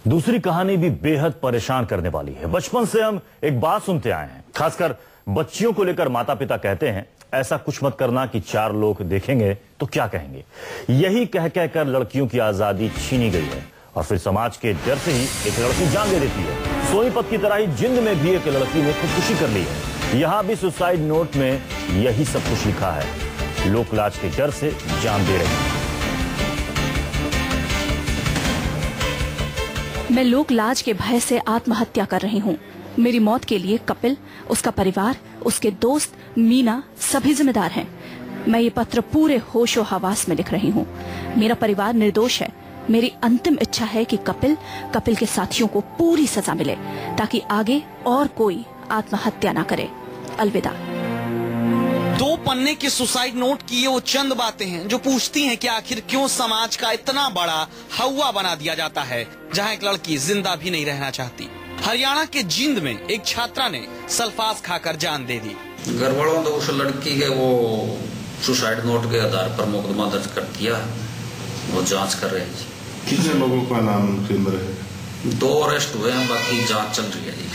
दूसरी कहानी भी बेहद परेशान करने वाली है। बचपन से हम एक बात सुनते आए हैं, खासकर बच्चियों को लेकर माता पिता कहते हैं ऐसा कुछ मत करना कि 4 लोग देखेंगे तो क्या कहेंगे। यही कह कहकर लड़कियों की आजादी छीनी गई है और फिर समाज के डर से ही एक लड़की जान दे देती है। सोनीपत की तरह ही जिंद में भी एक लड़की ने खुदकुशी कर ली है। यहां भी सुसाइड नोट में यही सब कुछ लिखा है, लोक लाज के डर से जान दे रही है। मैं लोक लाज के भय से आत्महत्या कर रही हूँ। मेरी मौत के लिए कपिल, उसका परिवार, उसके दोस्त, मीना सभी जिम्मेदार हैं। मैं ये पत्र पूरे होशो हवास में लिख रही हूँ। मेरा परिवार निर्दोष है। मेरी अंतिम इच्छा है कि कपिल के साथियों को पूरी सजा मिले ताकि आगे और कोई आत्महत्या ना करे। अलविदा। 2 पन्ने के सुसाइड नोट की ये वो चंद बातें हैं जो पूछती हैं कि आखिर क्यों समाज का इतना बड़ा हवा बना दिया जाता है जहां एक लड़की जिंदा भी नहीं रहना चाहती। हरियाणा के जींद में एक छात्रा ने सल्फास खाकर जान दे दी। घर वालों ने उस लड़की के वो सुसाइड नोट के आधार पर मुकदमा दर्ज कर दिया, वो जांच कर रहे हैं। कितने लोगों का नाम केंद्र है? 2 अरेस्ट हुए हैं, बाकी जांच चल रही है।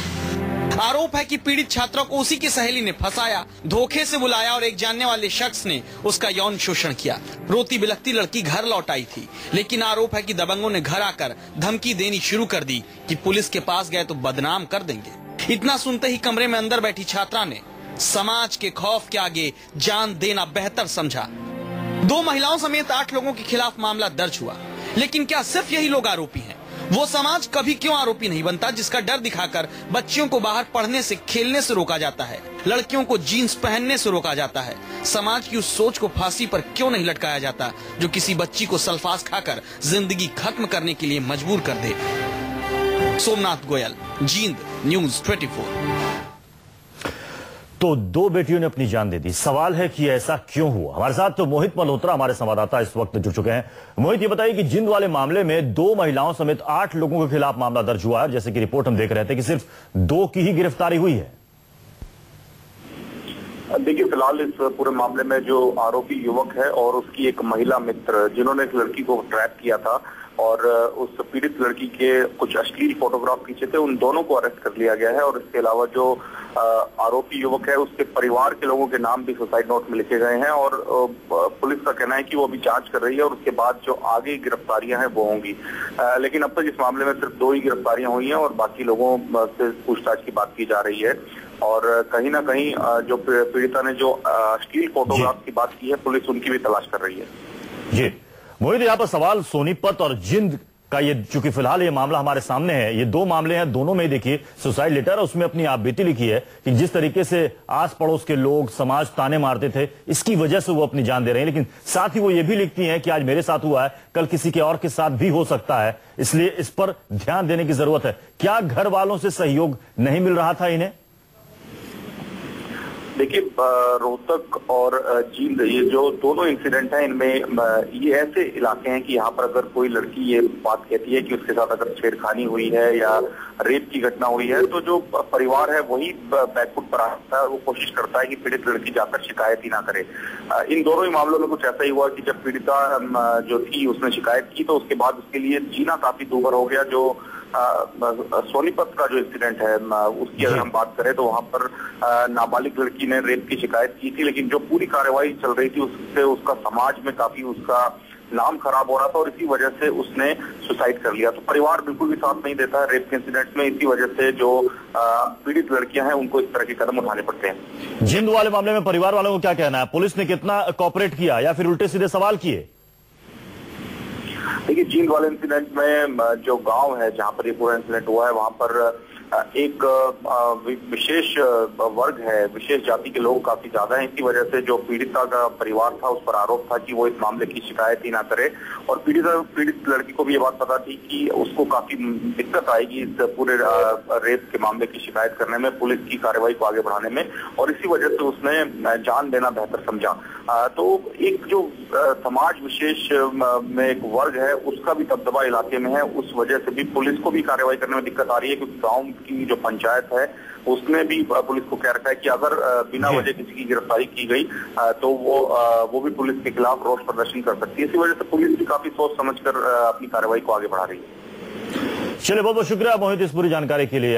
आरोप है कि पीड़ित छात्रा को उसी की सहेली ने फंसाया, धोखे से बुलाया और एक जानने वाले शख्स ने उसका यौन शोषण किया। रोती बिलखती लड़की घर लौट आई थी, लेकिन आरोप है कि दबंगों ने घर आकर धमकी देनी शुरू कर दी कि पुलिस के पास गए तो बदनाम कर देंगे। इतना सुनते ही कमरे में अंदर बैठी छात्रा ने समाज के खौफ के आगे जान देना बेहतर समझा। 2 महिलाओं समेत 8 लोगों के खिलाफ मामला दर्ज हुआ। लेकिन क्या सिर्फ यही लोग आरोपी हैं? वो समाज कभी क्यों आरोपी नहीं बनता जिसका डर दिखाकर बच्चियों को बाहर पढ़ने से, खेलने से रोका जाता है, लड़कियों को जीन्स पहनने से रोका जाता है? समाज की उस सोच को फांसी पर क्यों नहीं लटकाया जाता जो किसी बच्ची को सल्फास खाकर जिंदगी खत्म करने के लिए मजबूर कर दे? सोमनाथ गोयल, जींद, न्यूज़ 24। तो 2 बेटियों ने अपनी जान दे दी। सवाल है कि ऐसा क्यों हुआ? हमारे साथ तो मोहित मल्होत्रा, हमारे संवाददाता, इस वक्त जुड़ चुके हैं। मोहित, ये बताइए कि जिंद वाले मामले में 2 महिलाओं समेत 8 लोगों के खिलाफ मामला दर्ज हुआ है। जैसे कि रिपोर्ट हम देख रहे थे कि सिर्फ 2 की ही गिरफ्तारी हुई है। देखिए, फिलहाल इस पूरे मामले में जो आरोपी युवक है और उसकी एक महिला मित्र जिन्होंने इस लड़की को ट्रैप किया था और उस पीड़ित लड़की के कुछ अश्लील फोटोग्राफ खींचे थे, उन दोनों को अरेस्ट कर लिया गया है। और इसके अलावा जो आरोपी युवक है उसके परिवार के लोगों के नाम भी सुसाइड नोट में लिखे गए हैं और पुलिस का कहना है कि वो अभी जांच कर रही है और उसके बाद जो आगे गिरफ्तारियां हैं वो होंगी। लेकिन अब तक इस मामले में सिर्फ 2 ही गिरफ्तारियां हुई हैं और बाकी लोगों से पूछताछ की बात की जा रही है। और कहीं ना कहीं जो पीड़िता ने जो अश्लील फोटोग्राफ की बात की है, पुलिस उनकी भी तलाश कर रही है। जी मोहित, यहाँ पर सवाल सोनीपत और जिंद का, ये चूंकि फिलहाल ये मामला हमारे सामने है, ये 2 मामले हैं, दोनों में देखिए सुसाइड लेटर, उसमें अपनी आप बीती लिखी है कि जिस तरीके से आस पड़ोस के लोग, समाज ताने मारते थे, इसकी वजह से वो अपनी जान दे रहे हैं। लेकिन साथ ही वो ये भी लिखती हैं कि आज मेरे साथ हुआ है, कल किसी के और के साथ भी हो सकता है, इसलिए इस पर ध्यान देने की जरूरत है। क्या घर वालों से सहयोग नहीं मिल रहा था इन्हें? देखिए, रोहतक और जींद, ये जो दोनों इंसिडेंट हैं, इनमें ये ऐसे इलाके हैं कि यहाँ पर अगर कोई लड़की ये बात कहती है कि उसके साथ अगर छेड़खानी हुई है या रेप की घटना हुई है, तो जो परिवार है वही बैकफुट पर आता है। वो कोशिश करता है कि पीड़ित लड़की जाकर शिकायत ही ना करे। इन दोनों ही मामलों में कुछ ऐसा ही हुआ कि जब पीड़िता जो थी उसने शिकायत की तो उसके बाद उसके लिए जीना काफी दूभर हो गया। जो सोनीपत का जो इंसिडेंट है उसकी अगर हम बात करें तो वहां पर नाबालिग लड़की ने रेप की शिकायत की थी, लेकिन जो पूरी कार्रवाई चल रही थी उससे उसका समाज में काफी उसका नाम खराब हो रहा था और इसी वजह से उसने सुसाइड कर लिया। तो परिवार बिल्कुल भी साथ नहीं देता है रेप के इंसिडेंट में। इसी वजह से जो पीड़ित लड़कियां हैं उनको इस तरह के कदम उठाने पड़ते हैं। जिंद वाले मामले में परिवार वालों को क्या कहना है? पुलिस ने कितना कोऑपरेट किया या फिर उल्टे सीधे सवाल किए? देखिए, जींद वाले इंसिडेंट में जो गांव है जहां पर ये पूरा इंसिडेंट हुआ है, वहां पर एक विशेष वर्ग है, विशेष जाति के लोग काफी ज्यादा हैं। इसी वजह से जो पीड़िता का परिवार था उस पर आरोप था कि वो इस मामले की शिकायत ही ना करे और पीड़ित लड़की को भी ये बात पता थी कि उसको काफी दिक्कत आएगी इस पूरे रेप के मामले की शिकायत करने में, पुलिस की कार्रवाई को आगे बढ़ाने में, और इसी वजह से उसने जान देना बेहतर समझा। तो एक जो समाज विशेष में एक वर्ग है उसका भी दबदबा इलाके में है, उस वजह से भी पुलिस को भी कार्रवाई करने में दिक्कत आ रही है क्योंकि गांव की जो पंचायत है उसने भी पुलिस को कह रखा है कि अगर बिना वजह किसी की गिरफ्तारी की गई तो वो भी पुलिस के खिलाफ रोष प्रदर्शन कर सकती है। इसी वजह से पुलिस भी काफी सोच समझकर अपनी कार्रवाई को आगे बढ़ा रही है। चलिए, बहुत बहुत शुक्रिया मोहित इस पूरी जानकारी के लिए।